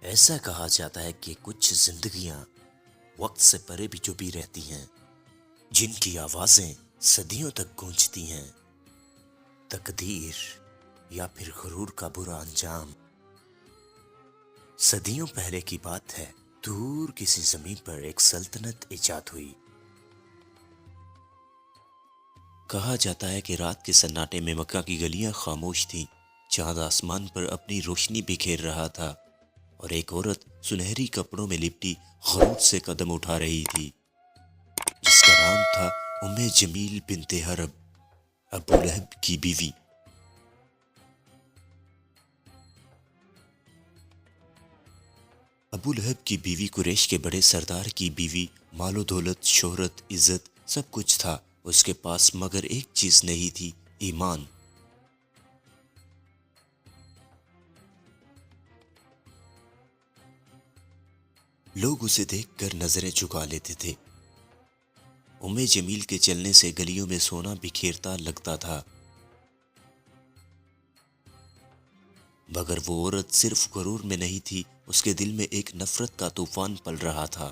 ایسا کہا جاتا ہے کہ کچھ زندگیاں وقت سے پرے بھی چھپی رہتی ہیں، جن کی آوازیں صدیوں تک گونجتی ہیں۔ تقدیر یا پھر غرور کا برا انجام۔ صدیوں پہلے کی بات ہے، دور کسی زمین پر ایک سلطنت ایجاد ہوئی۔ کہا جاتا ہے کہ رات کے سناٹے میں مکہ کی گلیاں خاموش تھیں، چاند آسمان پر اپنی روشنی بکھیر رہا تھا، اور ایک عورت سنہری کپڑوں میں لپٹی غرور سے قدم اٹھا رہی تھی، جس کا نام تھا جمیل بنت حرب، ابو لہب کی بیوی۔ ابو لہب کی بیوی قریش کے بڑے سردار کی بیوی، مال و دولت، شہرت، عزت، سب کچھ تھا اس کے پاس، مگر ایک چیز نہیں تھی، ایمان۔ لوگ اسے دیکھ کر نظریں جھکا لیتے تھے۔ جمیل کے چلنے سے گلیوں میں سونا بکھیرتا لگتا تھا، مگر وہ عورت صرف غرور میں نہیں تھی، اس کے دل میں ایک نفرت کا طوفان پل رہا تھا۔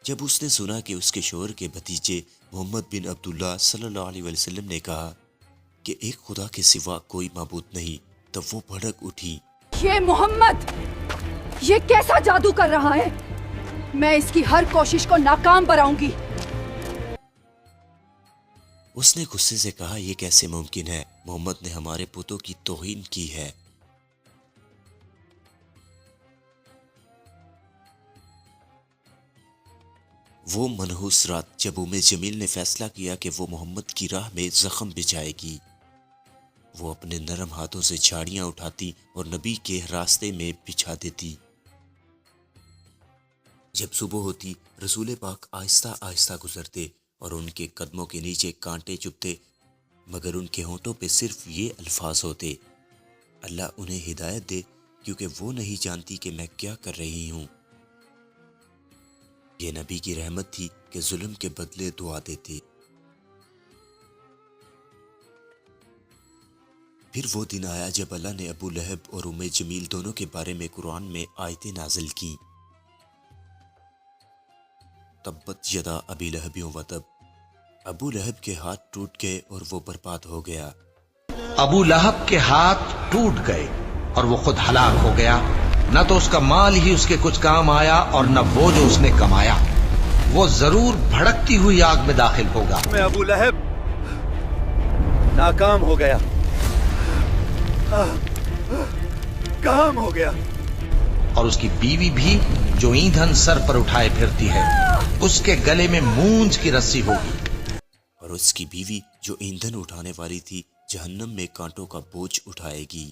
جب اس نے سنا کہ اس کے شوہر کے بھتیجے محمد بن عبداللہ صلی اللہ علیہ وسلم نے کہا کہ ایک خدا کے سوا کوئی معبود نہیں، تب وہ بھڑک اٹھی۔ یہ محمد، یہ کیسا جادو کر رہا ہے؟ میں اس کی ہر کوشش کو ناکام بناؤں گی۔ اس نے غصے سے کہا، یہ کیسے ممکن ہے؟ محمد نے ہمارے بتوں کی توہین کی ہے۔ وہ منحوس رات جب جمیل نے فیصلہ کیا کہ وہ محمد کی راہ میں زخم بچھائے گی، وہ اپنے نرم ہاتھوں سے جھاڑیاں اٹھاتی اور نبی کے راستے میں بچھا دیتی۔ جب صبح ہوتی، رسول پاک آہستہ آہستہ گزرتے اور ان کے قدموں کے نیچے کانٹے چبھتے، مگر ان کے ہونٹوں پہ صرف یہ الفاظ ہوتے، اللہ انہیں ہدایت دے، کیونکہ وہ نہیں جانتی کہ میں کیا کر رہی ہوں۔ یہ نبی کی رحمت تھی کہ ظلم کے بدلے دعا دیتے۔ پھر وہ دن آیا جب اللہ نے ابو لہب اور جمیل دونوں کے بارے میں قرآن میں آیتیں نازل کی۔ تبت یدا ابی لہب وتب، ابو لہب کے ہاتھ ٹوٹ گئے اور وہ برباد ہو گیا۔ ابو لہب کے ہاتھ ٹوٹ گئے اور وہ خود ہلاک ہو گیا، نہ تو اس کا مال ہی اس کے کچھ کام آیا اور نہ وہ جو اس نے کمایا، وہ ضرور بھڑکتی ہوئی آگ میں داخل ہوگا۔ میں ابو لہب ناکام ہو گیا، کام ہو گیا، اور اس کی بیوی بھی جو ایندھن سر پر اٹھائے پھرتی ہے، اس کے گلے میں مونج کی رسی ہوگی۔ اور اس کی بیوی جو ایندھن اٹھانے والی تھی، جہنم میں کانٹوں کا بوجھ اٹھائے گی۔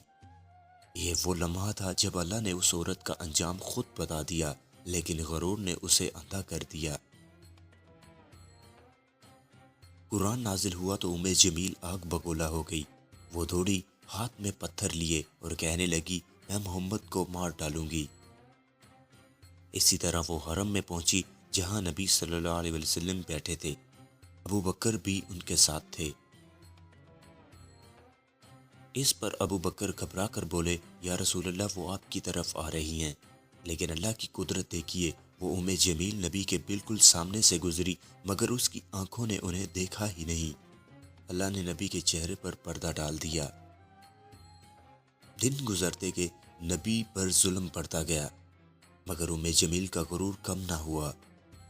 یہ وہ لمحہ تھا جب اللہ نے اس عورت کا انجام خود بتا دیا، لیکن غرور نے اسے اندھا کر دیا۔ قرآن نازل ہوا تو جمیل آگ بگولا ہو گئی۔ وہ دوڑی، ہاتھ میں پتھر لیے، اور کہنے لگی، میں محمد کو مار ڈالوں گی۔ اسی طرح وہ حرم میں پہنچی جہاں نبی صلی اللہ علیہ وسلم بیٹھے تھے، ابو بکر بھی ان کے ساتھ تھے۔ اس پر ابو بکر گھبرا کر بولے، یا رسول اللہ، وہ آپ کی طرف آ رہی ہیں۔ لیکن اللہ کی قدرت دیکھیے، وہ جمیل نبی کے بالکل سامنے سے گزری، مگر اس کی آنکھوں نے انہیں دیکھا ہی نہیں۔ اللہ نے نبی کے چہرے پر پردہ ڈال دیا۔ دن گزرتے گئے، نبی پر ظلم بڑھتا گیا، مگر جمیل کا غرور کم نہ ہوا،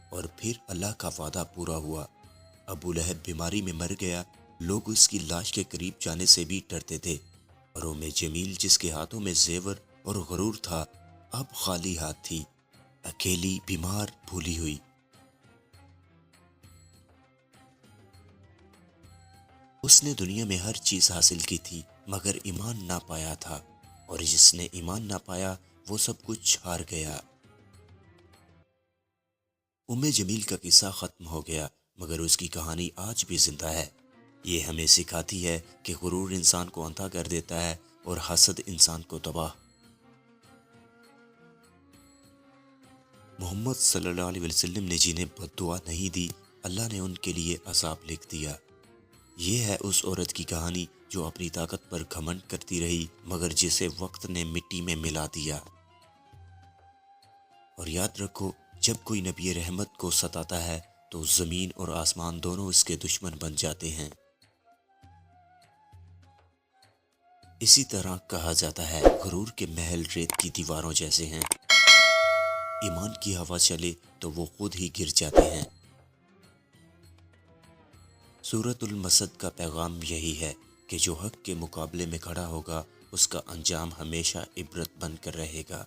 اور پھر اللہ کا وعدہ پورا ہوا۔ ابو لہب بیماری میں مر گیا، لوگ اس کی لاش کے قریب جانے سے بھی ڈرتے تھے، اور جمیل جس کے ہاتھوں میں زیور اور غرور تھا، اب خالی ہاتھ تھی، اکیلی، بیمار، بھولی ہوئی۔ اس نے دنیا میں ہر چیز حاصل کی تھی، مگر ایمان نہ پایا تھا، اور جس نے ایمان نہ پایا وہ سب کچھ ہار گیا۔ جمیل کا قصہ ختم ہو گیا، مگر اس کی کہانی آج بھی زندہ ہے۔ یہ ہمیں سکھاتی ہے کہ غرور انسان کو اندھا کر دیتا ہے اور حسد انسان کو تباہ۔ محمد صلی اللہ علیہ وسلم نے جنہیں بد دعا نہیں دی، اللہ نے ان کے لیے عذاب لکھ دیا۔ یہ ہے اس عورت کی کہانی جو اپنی طاقت پر گھمنڈ کرتی رہی، مگر جسے وقت نے مٹی میں ملا دیا۔ اور یاد رکھو جب کوئی نبی رحمت کو ستاتا ہے تو زمین اور آسمان دونوں اس کے دشمن بن جاتے ہیں۔ اسی طرح کہا جاتا ہے غرور کے محل ریت کی دیواروں جیسے ہیں، ایمان کی ہوا چلے تو وہ خود ہی گر جاتے ہیں۔ سورۃ المسد کا پیغام یہی ہے کہ جو حق کے مقابلے میں کھڑا ہوگا اس کا انجام ہمیشہ عبرت بن کر رہے گا۔